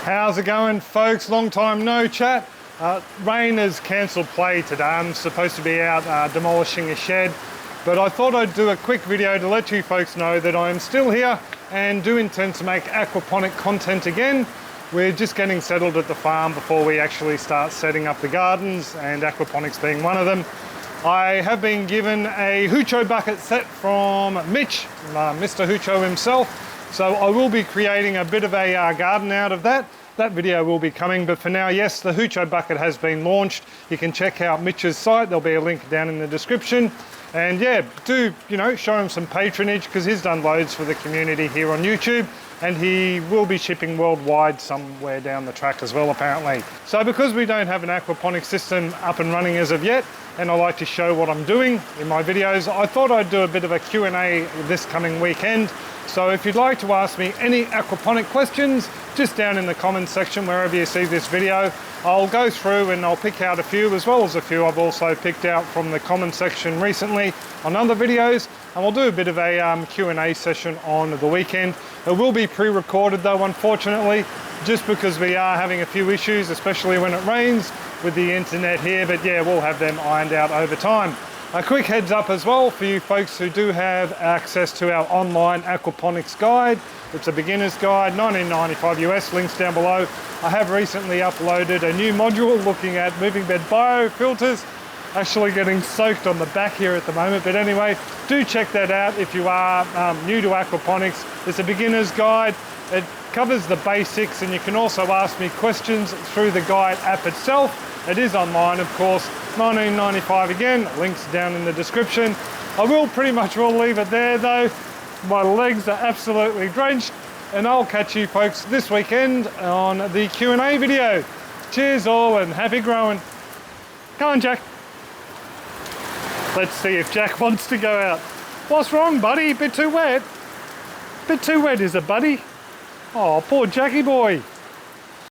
How's it going, folks? Long time no chat. Rain has cancelled play today. I'm supposed to be out demolishing a shed, but I thought I'd do a quick video to let you folks know that I'm still here and do intend to make aquaponic content again. We're just getting settled at the farm before we actually start setting up the gardens, and aquaponics being one of them. I have been given a Hucho Bucket set from Mitch, Mr. Hoocho himself. So I will be creating a bit of a garden out of that. That video will be coming, but for now, yes, the Hucho Bucket has been launched. You can check out Mitch's site. There'll be a link down in the description. And yeah, do, show him some patronage, because he's done loads for the community here on YouTube, and he will be shipping worldwide somewhere down the track as well, apparently. So because we don't have an aquaponics system up and running as of yet, and I like to show what I'm doing in my videos, I thought I'd do a bit of a Q&A this coming weekend. So if you'd like to ask me any aquaponic questions, just down in the comments section wherever you see this video, I'll go through and I'll pick out a few, as well as a few I've also picked out from the comment section recently on other videos, and we'll do a bit of a Q&A session on the weekend. It will be pre-recorded though, unfortunately, just because we are having a few issues, especially when it rains with the internet here, but yeah, we'll have them ironed out over time. A quick heads up as well for you folks who do have access to our online aquaponics guide. It's a beginner's guide, $19.95 US, links down below. I have recently uploaded a new module looking at moving bed biofilters. Actually getting soaked on the back here at the moment, but anyway, do check that out if you are new to aquaponics. It's a beginner's guide. It covers the basics, and you can also ask me questions through the guide app itself. It is online, of course, $19.95 again, links down in the description. I will pretty much leave it there though. My legs are absolutely drenched, and I'll catch you folks this weekend on the Q&A video. Cheers all and happy growing. Come on, Jack. Let's see if Jack wants to go out. What's wrong, buddy? Bit too wet? Bit too wet, is it, buddy? Oh, poor Jackie boy.